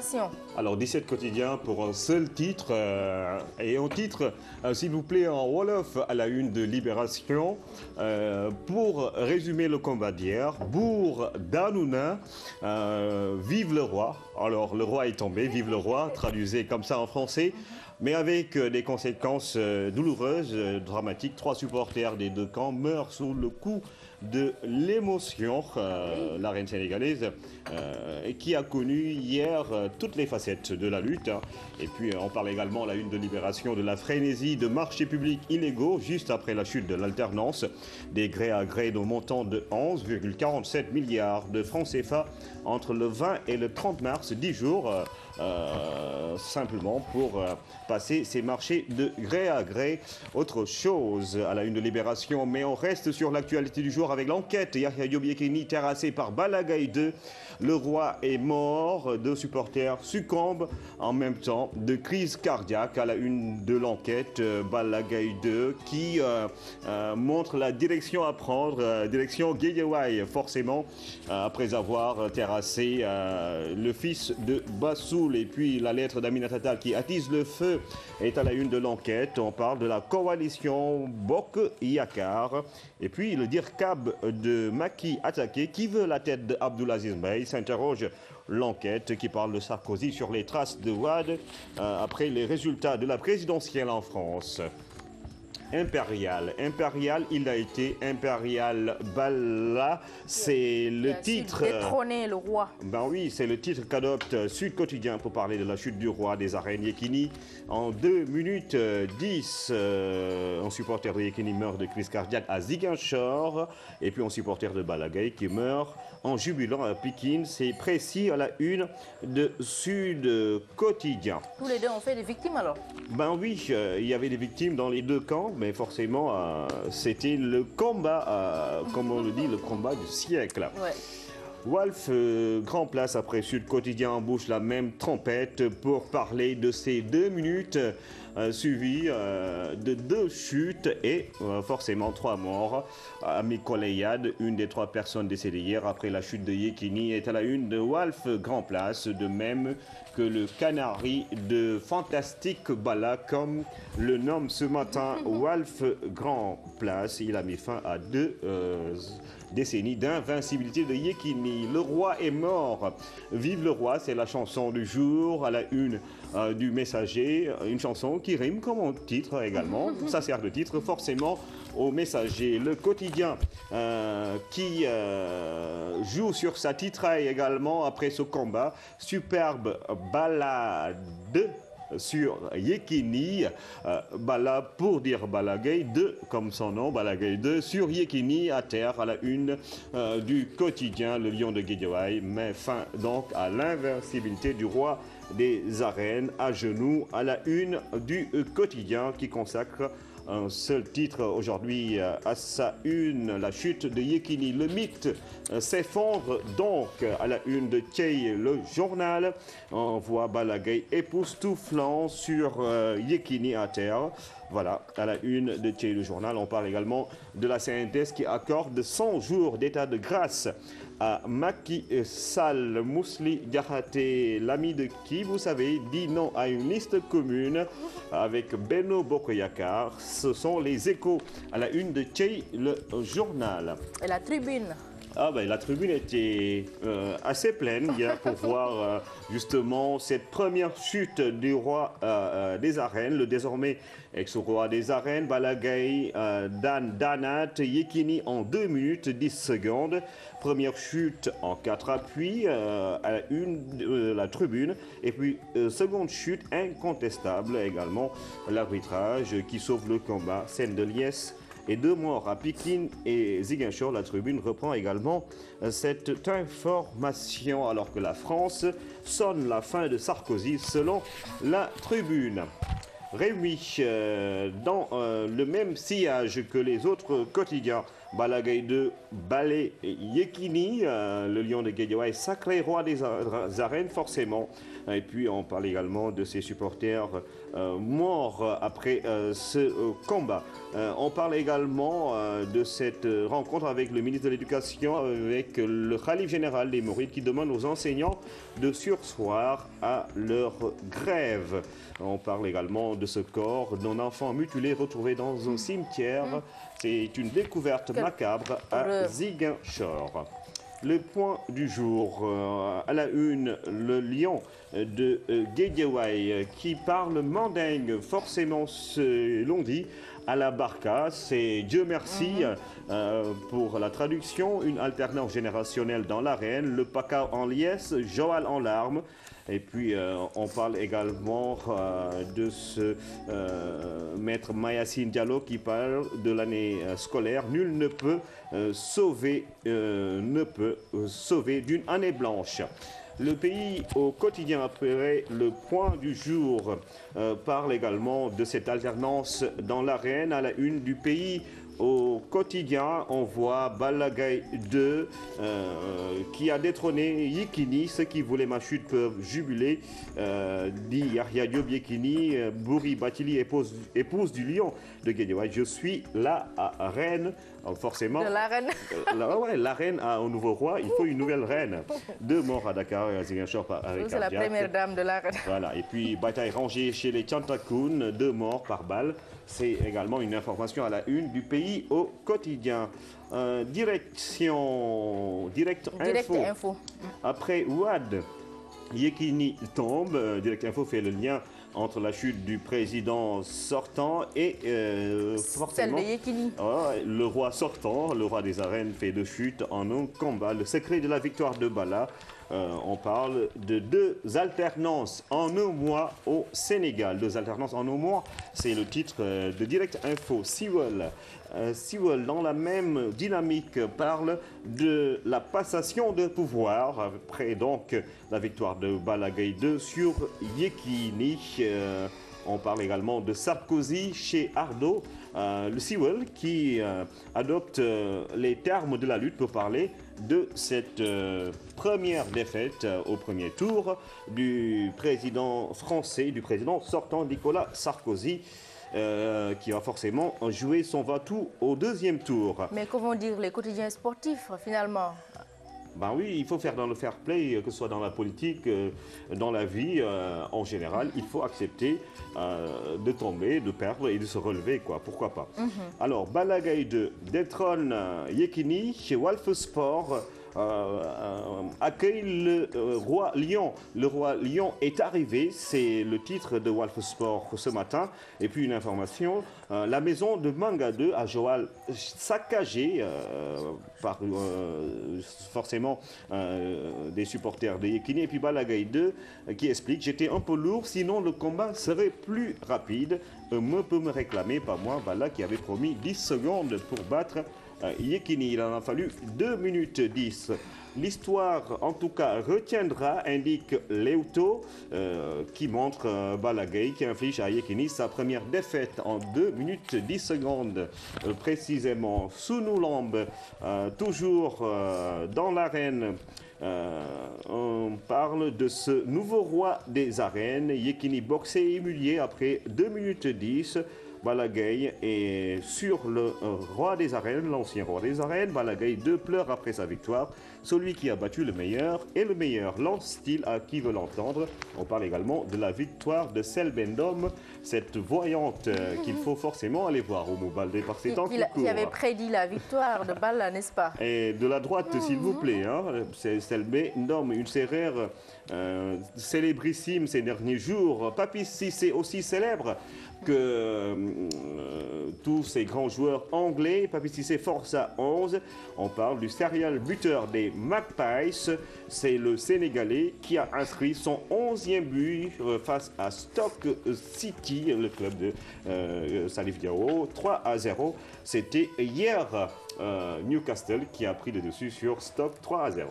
Libération. Alors 17 quotidiens pour un seul titre. Et un titre, s'il vous plaît, en Wolof à la une de Libération. Pour résumer le combat d'hier, Bour Danouna, vive le roi. Alors le roi est tombé, vive le roi, traduisez comme ça en français. Mais avec des conséquences douloureuses, dramatiques. 3 supporters des deux camps meurent sous le coup de l'émotion. La reine sénégalaise qui a connu hier toutes les facettes de la lutte. Et puis on parle également à la une de Libération de la frénésie de marchés publics illégaux juste après la chute de l'alternance. Des gré à gré de montant de 11,47 milliards de francs CFA entre le 20 et le 30 mars, 10 jours simplement pour passer ces marchés de gré à gré. Autre chose à la une de Libération, mais on reste sur l'actualité du jour avec l'enquête. Yahya Diop Yékini terrassé par Balagaï 2. Le roi est mort, 2 supporters succombent en même temps de crise cardiaque à la une de l'enquête. Balagaï 2 qui montre la direction à prendre, direction Guédiawaye forcément, après avoir terrassé le fils de Bassoul. Et puis la lettre d'Aminata Tall qui attise le feu est à la une de l'enquête. On parle de la coalition Bok Yakar. Et puis le dirkab de Macky attaqué. Qui veut la tête d'Abdoulaziz Mbaye? S'interroge l'enquête qui parle de Sarkozy sur les traces de Wade après les résultats de la présidentielle en France. Impérial, il a été Impérial Balla, c'est le titre. Détrôner le roi. Ben oui, c'est le titre qu'adopte Sud Quotidien pour parler de la chute du roi des arènes. Yékini, en 2 minutes 10, un supporter de Yékini meurt de crise cardiaque à Ziguinchor, et puis un supporter de Balagaï qui meurt en jubilant à Pékin. C'est précis à la une de Sud Quotidien. Tous les deux ont fait des victimes alors? Ben oui, il y avait des victimes dans les deux camps, mais forcément, c'était le combat, comme on le dit, le combat du siècle. Ouais. Wolf, grand place après Sud Quotidien embouche la même trompette pour parler de ces 2 minutes suivies de 2 chutes et forcément 3 morts. Ami Koléyad, une des 3 personnes décédées hier après la chute de Yékini, est à la une de Wolf Grand Place, de même que le canari de Fantastique Bala, comme le nomme ce matin Wolf Grand Place. Il a mis fin à 2 décennies d'invincibilité de Yékini. Le roi est mort. Vive le roi, c'est la chanson du jour à la une du Messager. Une chanson qui rime comme un titre également. Ça sert de titre forcément au Messager. Le quotidien qui joue sur sa titraille également après ce combat. Superbe balade sur Yékini, Bala pour dire Balagaï 2, comme son nom, Balagaï 2, sur Yékini à terre à la une du quotidien. Le lion de Guédiawaye met fin donc à l'invincibilité du roi des arènes, à genoux, à la une du quotidien qui consacre un seul titre aujourd'hui à sa une, la chute de Yékini. Le mythe s'effondre donc à la une de Thiey, le journal. On voit Balagaï époustouflant sur Yékini à terre. Voilà, à la une de Thiey, le journal. On parle également de la CNTS qui accorde 100 jours d'état de grâce à Macky Sall. Mously Diakhaté, l'ami de qui, vous savez, dit non à une liste commune avec Benno Bokk Yakaar. Ce sont les échos à la une de Thiey, le journal. Et la tribune? Ah ben, la tribune était assez pleine hier pour voir justement cette première chute du roi des arènes, le désormais ex-roi des arènes, Balagaï Danat Yékini en 2 minutes 10 secondes. Première chute en 4 appuis à la une de la tribune. Et puis seconde chute incontestable également, l'arbitrage qui sauve le combat, scène de liesse. Et 2 morts à Pékin et Ziguinchor. La tribune reprend également cette information alors que la France sonne la fin de Sarkozy selon la tribune. Réunis dans le même sillage que les autres quotidiens, Balla Gaye 2, Balé Yekini, le lion de Guédiawaye, sacré roi des arènes forcément. Et puis on parle également de ses supporters morts après ce combat. On parle également de cette rencontre avec le ministre de l'Éducation, avec le khalife général des Mourides qui demande aux enseignants de surseoir à leur grève. On parle également de ce corps d'un enfant mutilé retrouvé dans un cimetière. C'est une découverte macabre à Ziguinchor. Le point du jour, à la une, le lion de Guédiawaye qui parle mandingue, forcément l'on dit, à la barca. C'est Dieu merci pour la traduction, une alternance générationnelle dans l'arène, le PACA en liesse, Joal en larmes. Et puis, on parle également de ce maître Mayacine Diallo qui parle de l'année scolaire. Nul ne peut sauver d'une année blanche. Le pays au quotidien après le point du jour parle également de cette alternance dans l'arène. À la une du pays au quotidien, on voit Balla Gaye 2 qui a détrôné Yekini. Ceux qui voulaient ma chute peuvent jubiler, dit Yahya Diop Yekini. Bouri Batili, épouse du lion de Guédiawaye. Je suis la reine. Forcément, de la reine. La reine a un nouveau roi, il faut une nouvelle reine. 2 morts à Dakar et à Ziguinchor par arrêt C'est la première dame de la reine. Voilà, et puis bataille rangée chez les Tchantakoun, 2 morts par balle. C'est également une information à la une du pays au quotidien. Direct info. Après Ouad, Yekini tombe. Direct info fait le lien entre la chute du président sortant et forcément celle de Yekini. Le roi sortant, le roi des arènes fait 2 chutes en un combat. Le secret de la victoire de Balla. On parle de 2 alternances en un mois au Sénégal. 2 alternances en un mois, c'est le titre de Direct Info. Sewell, dans la même dynamique, parle de la passation de pouvoir après donc la victoire de Balla Gaye 2 sur Yekini. On parle également de Sarkozy chez Ardo. Le Sewell qui adopte les termes de la lutte pour parler de cette première défaite au premier tour du président français, du président sortant Nicolas Sarkozy, qui va forcément jouer son va-tout au 2e tour. Mais comment dire les quotidiens sportifs finalement? Ben oui, il faut faire dans le fair play, que ce soit dans la politique, dans la vie en général. Il faut accepter de tomber, de perdre et de se relever, quoi. Pourquoi pas. Alors, Balla Gaye 2 détrône Yekini chez Walf Sport. Accueille le roi lion. Le roi lion est arrivé, c'est le titre de Walf Sport ce matin. Et puis une information, la maison de Manga 2 à Joal saccagée par forcément des supporters de Yekini. Et puis Balla Gaye 2 qui explique: j'étais un peu lourd, sinon le combat serait plus rapide. Peut me réclamer, pas moi, Balla qui avait promis 10 secondes pour battre Yekini. Il en a fallu 2 minutes 10. L'histoire, en tout cas, retiendra, indique Leuto, qui montre Balla Gaye qui inflige à Yekini sa première défaite en 2 minutes 10 secondes. Précisément, Sounou Lambe, toujours dans l'arène. On parle de ce nouveau roi des arènes. Yekini boxé et humilié après 2 minutes 10. Balla Gaye est sur le roi des arènes, l'ancien roi des arènes. Balla Gaye 2 pleure après sa victoire. Celui qui a battu le meilleur est le meilleur. Lance-t-il à qui veut l'entendre. On parle également de la victoire de Selbendom, cette voyante qu'il faut forcément aller voir au Moubalde par ses temps qui courent. Qui avait prédit la victoire de Balla, n'est-ce pas? Et de la droite, s'il vous plaît. C'est Selbendom, une serrère célébrissime ces derniers jours. Papy Cissé aussi célèbre que tous ces grands joueurs anglais. Papy Cissé force à 11. On parle du serial buteur des Magpies. C'est le Sénégalais qui a inscrit son 11e but face à Stoke City, le club de Salif Diao, 3-0. C'était hier Newcastle qui a pris le dessus sur Stoke 3-0.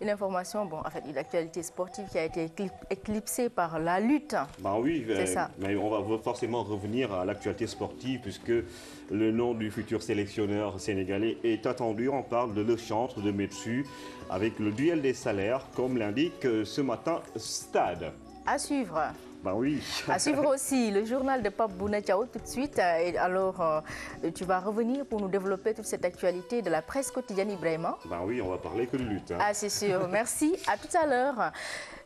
Une information, bon, en fait, une actualité sportive qui a été éclipsée par la lutte. Ben oui, C'est ça. mais on va forcément revenir à l'actualité sportive puisque le nom du futur sélectionneur sénégalais est attendu. On parle de Le Chantre de Metsu avec le duel des salaires, comme l'indique ce matin Stade. À suivre. Ben oui. À suivre aussi le journal de Pape Bouna Thiaw tout de suite. Et alors, tu vas revenir pour nous développer toute cette actualité de la presse quotidienne, Ibrahima. Ben oui, on va parler que de lutte. Hein. Ah, c'est sûr. Merci. À tout à l'heure.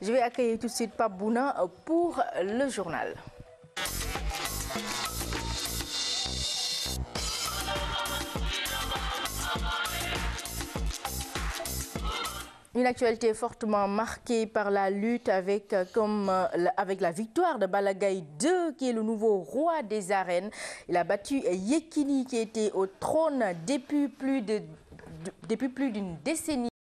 Je vais accueillir tout de suite Pape Bouna pour le journal. Une actualité fortement marquée par la lutte avec la victoire de Balla Gaye 2 qui est le nouveau roi des arènes. Il a battu Yekini qui était au trône depuis plus d'une décennie.